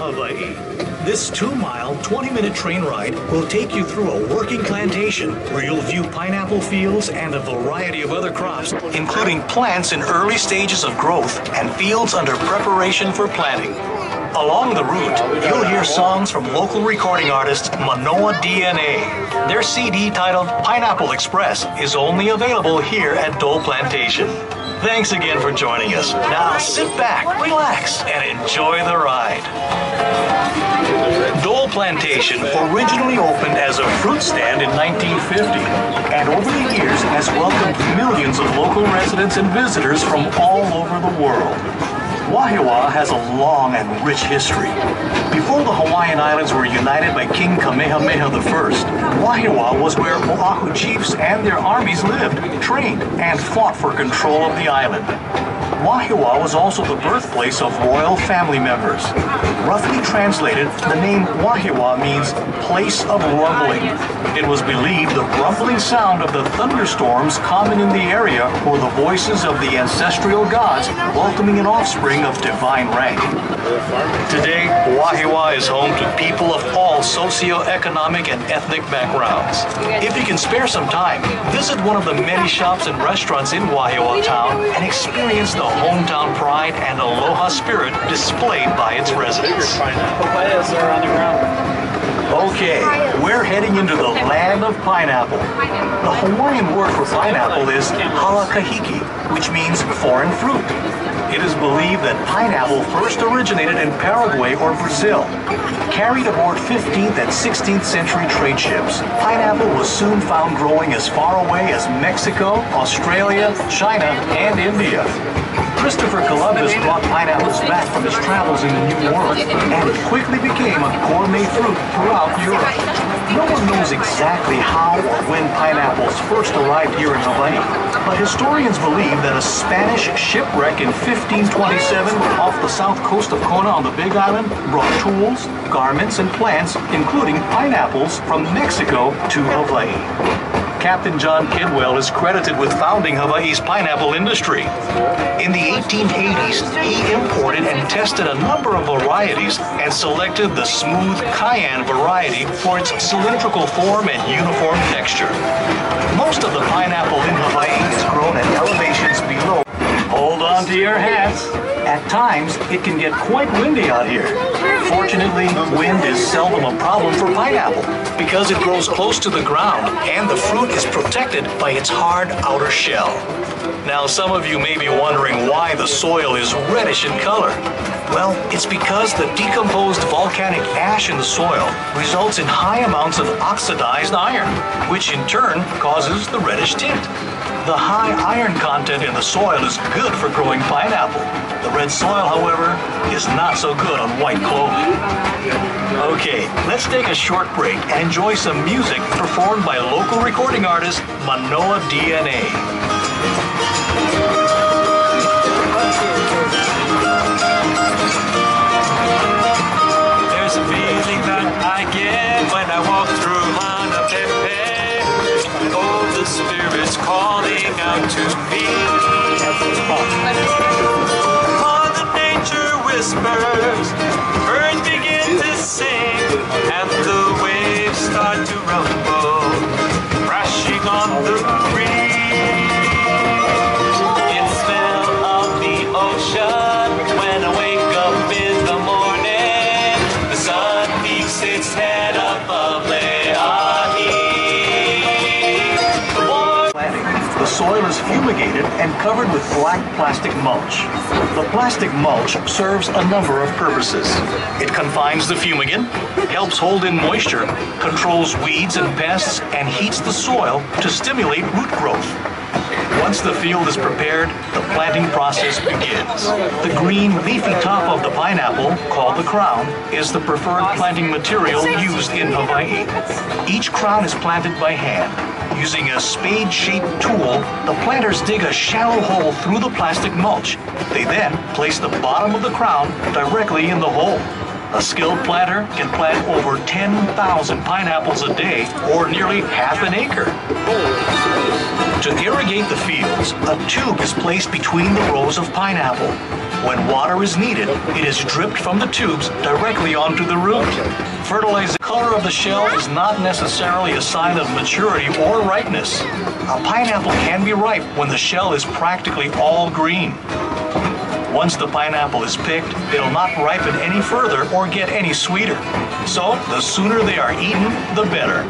Hawaii. This 2-mile, 20-minute train ride will take you through a working plantation where you'll view pineapple fields and a variety of other crops, including plants in early stages of growth and fields under preparation for planting. Along the route, you'll hear songs from local recording artist Manoa DNA. Their CD titled Pineapple Express is only available here at Dole Plantation. Thanks again for joining us. Now sit back, relax, and enjoy the ride. Dole Plantation originally opened as a fruit stand in 1950, and over the years has welcomed millions of local residents and visitors from all over the world. Wahiawa has a long and rich history. Before the Hawaiian Islands were united by King Kamehameha I, Wahiawa was where Oahu chiefs and their armies lived, trained, and fought for control of the island. Wahiawa was also the birthplace of royal family members. Roughly translated, the name Wahiawa means place of rumbling. It was believed the rumbling sound of the thunderstorms common in the area were the voices of the ancestral gods welcoming an offspring of divine rank. Today, Wahiawa is home to people of all socioeconomic and ethnic backgrounds. If you can spare some time, visit one of the many shops and restaurants in Wahiawa town and experience the hometown pride and aloha spirit displayed by its residents. Papayas are on the ground. Okay, we're heading into the land of pineapple. The Hawaiian word for pineapple is halakahiki, which means foreign fruit. It is believed that pineapple first originated in Paraguay or Brazil. Carried aboard 15th and 16th century trade ships, pineapple was soon found growing as far away as Mexico, Australia, China, and India. Christopher Columbus brought pineapples back from his travels in the New World, and it quickly became a gourmet fruit throughout Europe. No one knows exactly how or when pineapples first arrived here in Hawaii, but historians believe that a Spanish shipwreck in 1527 off the south coast of Kona on the Big Island brought tools, garments, and plants, including pineapples, from Mexico to Hawaii. Captain John Kidwell is credited with founding Hawaii's pineapple industry. In the 1880s, he imported and tested a number of varieties and selected the smooth cayenne variety for its cylindrical form and uniform texture. Most of the pineapple in Hawaii is grown at elevations below. Hold on to your hats. At times, it can get quite windy out here. Fortunately, wind is seldom a problem for pineapple because it grows close to the ground and the fruit is protected by its hard outer shell. Now, some of you may be wondering why the soil is reddish in color. Well, it's because the decomposed volcanic ash in the soil results in high amounts of oxidized iron, which in turn causes the reddish tint. The high iron content in the soil is good for growing pineapple. The red soil, however, is not so good on white clover. Okay, let's take a short break and enjoy some music performed by local recording artist Manoa DNA. There's a feeling that I get when I walk through Hanapepe. Oh, the Spirit's calling out to me. Mother Nature whispers, birds begin to sing, and the waves start to rumble, crashing on the reef. In smell of the ocean, when I wake up in the morning, the sun peeks its head above Leahi. The soil is fumigated and covered with black plastic mulch. The plastic mulch serves a number of purposes. It confines the fumigant, helps hold in moisture, controls weeds and pests, and heats the soil to stimulate root growth. Once the field is prepared, the planting process begins. The green, leafy top of the pineapple, called the crown, is the preferred planting material used in Hawaii. Each crown is planted by hand. Using a spade-shaped tool, the planters dig a shallow hole through the plastic mulch. They then place the bottom of the crown directly in the hole. A skilled planter can plant over 10,000 pineapples a day, or nearly half an acre. To irrigate the fields, a tube is placed between the rows of pineapple. When water is needed, it is dripped from the tubes directly onto the root. Fertilizing the color of the shell is not necessarily a sign of maturity or ripeness. A pineapple can be ripe when the shell is practically all green. Once the pineapple is picked, it'll not ripen any further or get any sweeter. So, the sooner they are eaten, the better.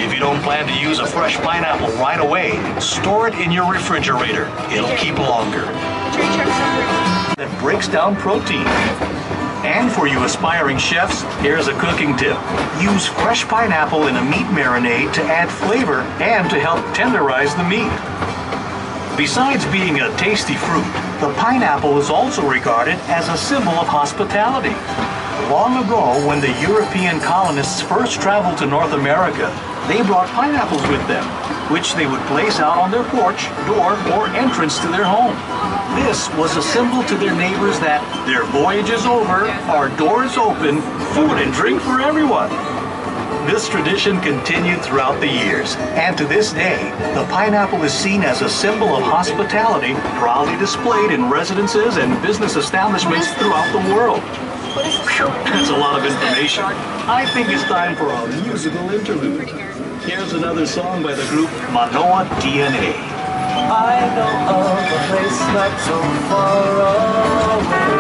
If you don't plan to use a fresh pineapple right away, store it in your refrigerator. It'll keep longer. That breaks down protein. And for you aspiring chefs, here's a cooking tip. Use fresh pineapple in a meat marinade to add flavor and to help tenderize the meat. Besides being a tasty fruit, the pineapple is also regarded as a symbol of hospitality. Long ago, when the European colonists first traveled to North America, they brought pineapples with them, which they would place out on their porch, door, or entrance to their home. This was a symbol to their neighbors that their voyage is over, our door is open, food and drink for everyone. This tradition continued throughout the years, and to this day, the pineapple is seen as a symbol of hospitality, proudly displayed in residences and business establishments throughout the world. Whew, that's a lot of information. I think it's time for a musical interlude. Here's another song by the group Manoa DNA. I know of a place not so far away,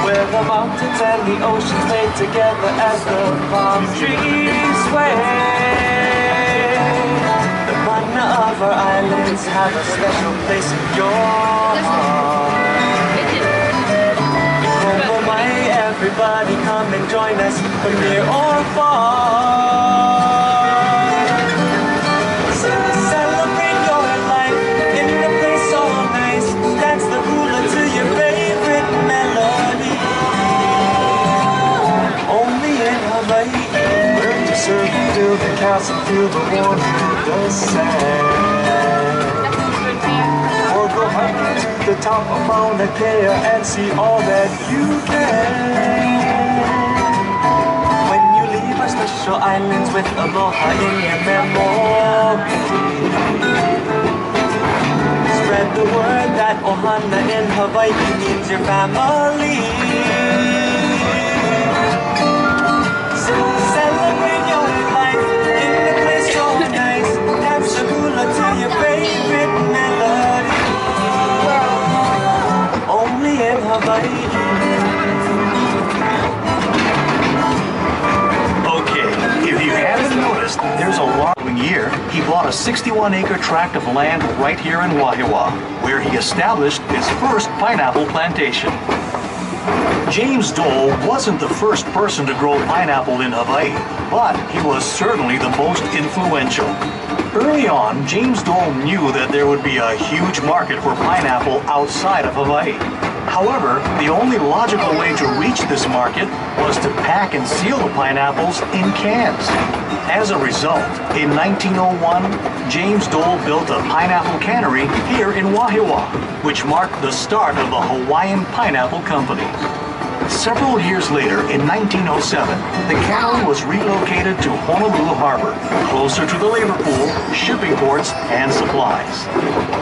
where the mountains and the oceans made together as the palm trees sway. The mana of our islands have a special place in your heart. Everybody come and join us from near or far. Celebrate your life in a place so nice. Dance the hula to your favorite melody. Only in Hawaii, learn to surf, build a castle, feel the warmth of the sand. Or go hiking to the top of Mauna Kea and see all that you can. When you leave our special islands with aloha in your memory, spread the word that ohana in Hawaii means your family. So celebrate your life in a place so nice. Dance the hula to your favorite melody. Only in Hawaii. Okay, if you haven't noticed, there's a long year he bought a 61-acre tract of land right here in Wahiawa, where he established his first pineapple plantation. James Dole wasn't the first person to grow pineapple in Hawaii, but he was certainly the most influential. Early on, James Dole knew that there would be a huge market for pineapple outside of Hawaii. However, the only logical way to reach this market was to pack and seal the pineapples in cans. As a result, in 1901, James Dole built a pineapple cannery here in Wahiawa, which marked the start of the Hawaiian Pineapple Company. Several years later, in 1907, the cannery was relocated to Honolulu Harbor, closer to the labor pool, shipping ports, and supplies.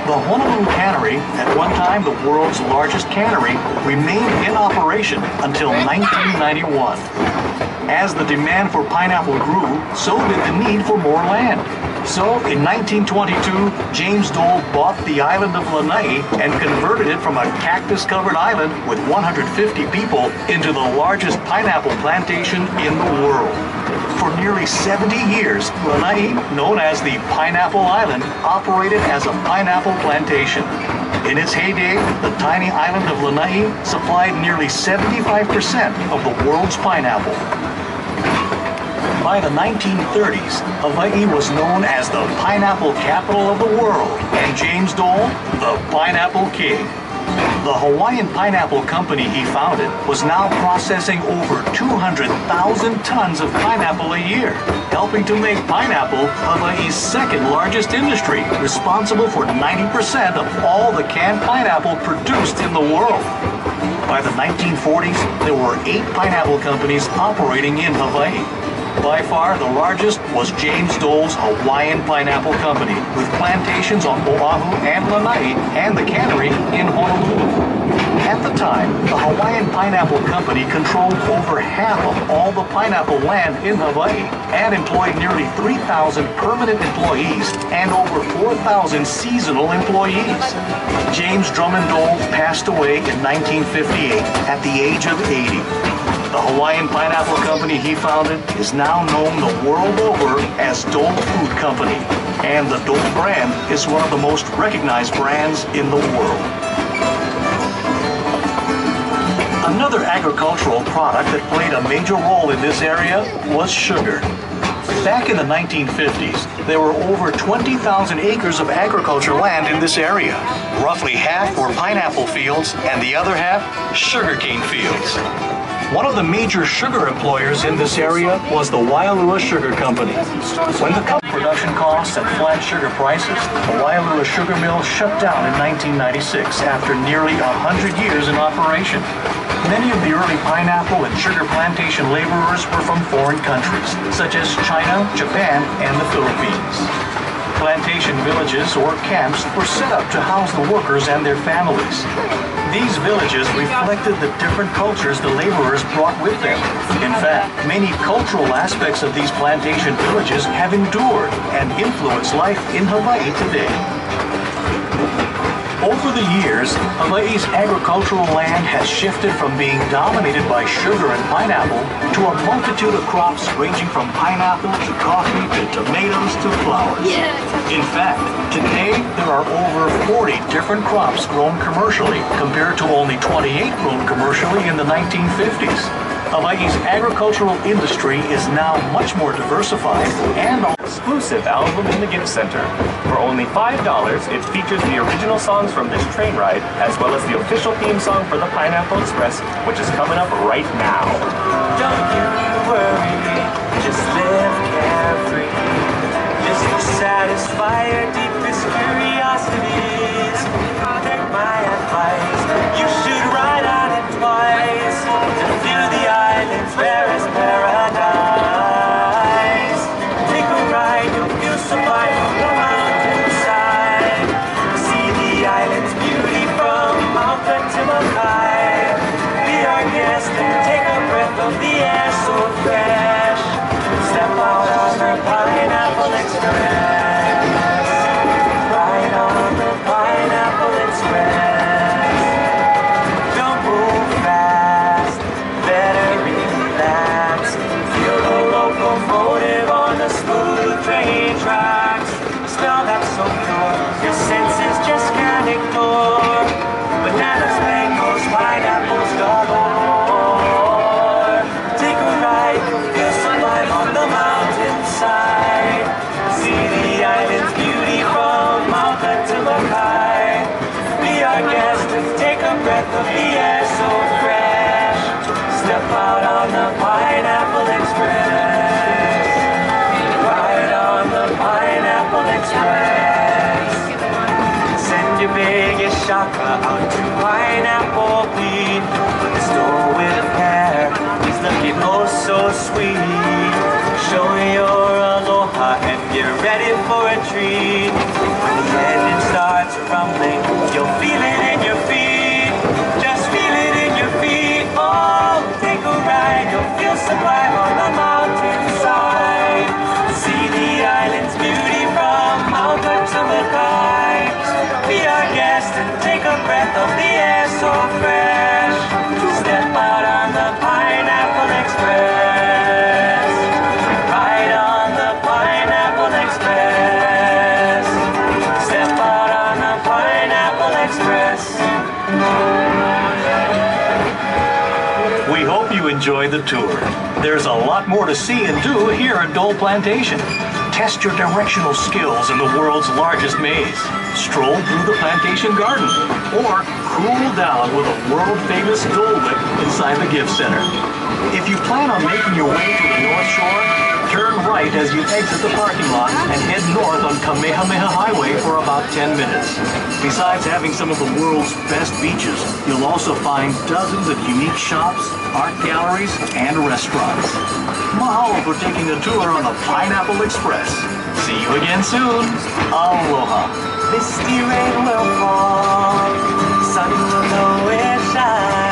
The Honolulu Cannery, at one time the world's largest cannery, remained in operation until 1991. As the demand for pineapple grew, so did the need for more land. So, in 1922, James Dole bought the island of Lanai and converted it from a cactus-covered island with 150 people into the largest pineapple plantation in the world. For nearly 70 years, Lanai, known as the Pineapple Island, operated as a pineapple plantation. In its heyday, the tiny island of Lanai supplied nearly 75% of the world's pineapple. By the 1930s, Hawaii was known as the pineapple capital of the world, and James Dole, the Pineapple King. The Hawaiian Pineapple Company he founded was now processing over 200,000 tons of pineapple a year, helping to make pineapple Hawaii's second largest industry, responsible for 90% of all the canned pineapple produced in the world. By the 1940s, there were 8 pineapple companies operating in Hawaii. By far, the largest was James Dole's Hawaiian Pineapple Company, with plantations on Oahu and Lanai and the cannery in Honolulu. At the time, the Hawaiian Pineapple Company controlled over half of all the pineapple land in Hawaii and employed nearly 3,000 permanent employees and over 4,000 seasonal employees. James Drummond Dole passed away in 1958 at the age of 80. The Hawaiian Pineapple Company he founded is now known the world over as Dole Food Company, and the Dole brand is one of the most recognized brands in the world. Another agricultural product that played a major role in this area was sugar. Back in the 1950s, there were over 20,000 acres of agricultural land in this area. Roughly half were pineapple fields and the other half sugarcane fields. One of the major sugar employers in this area was the Waialua Sugar Company. When the production costs and flat sugar prices, the Waialua Sugar Mill shut down in 1996 after nearly 100 years in operation. Many of the early pineapple and sugar plantation laborers were from foreign countries, such as China, Japan, and the Philippines. Plantation villages or camps were set up to house the workers and their families. These villages reflected the different cultures the laborers brought with them. In fact, many cultural aspects of these plantation villages have endured and influenced life in Hawaii today. Over the years, Hawaii's agricultural land has shifted from being dominated by sugar and pineapple to a multitude of crops ranging from pineapple to coffee to tomatoes to flowers. In fact, today there are over 40 different crops grown commercially compared to only 28 grown commercially in the 1950s. Hawaii's agricultural industry is now much more diversified and exclusive album in the gift center. For only $5, it features the original songs from this train ride, as well as the official theme song for the Pineapple Express, which is coming up right now. Don't you worry, just live carefree. Just to satisfy your deepest curiosities. Take my advice, you should ride on it twice to view the island's rarest paradise. Take a ride, you'll feel sublime on the mountainside. See the island's beauty from Mount Timakai. Be our guest and take a breath of the air so fresh. Step out on the Pineapple Express. Ride on the Pineapple Express. Don't move fast, better relax. Feel the locomotive on the smooth train tracks. Smell that's so pure, your senses just can't ignore. Bananas, mangoes, pineapples galore. Take a ride, you'll feel sublime on the mountainside. See the island's beauty from Mount Timakai. Be our guest and take a breath of the air so fresh. Step out on the Pineapple Express. Ride on the Pineapple Express. Send your biggest shaka out to Pineapple Beach. The store with hair is looking oh so sweet. Show your aloha and get ready for a treat. When the engine starts rumbling, you'll feel it in your feet. Just feel it in your feet. Oh, take a ride, you'll feel sublime on the mountainside. See the island's beauty from Mount Timakai. Be our guest and take a breath of the air so fresh. Step out on the Pineapple Express. Ride on the Pineapple Express. Step out on the Pineapple Express. We hope you enjoyed the tour. There's a lot more to see and do here at Dole Plantation. Test your directional skills in the world's largest maze. Stroll through the plantation garden. Or cool down with a world-famous Dole Whip inside the gift center. If you plan on making your way to the North Shore, Turn right as you exit the parking lot and head north on Kamehameha Highway for about 10 minutes. Besides having some of the world's best beaches, you'll also find dozens of unique shops, art galleries, and restaurants. Mahalo for taking a tour on the Pineapple Express. See you again soon. Aloha. Misty rain will fall, sun will always shine.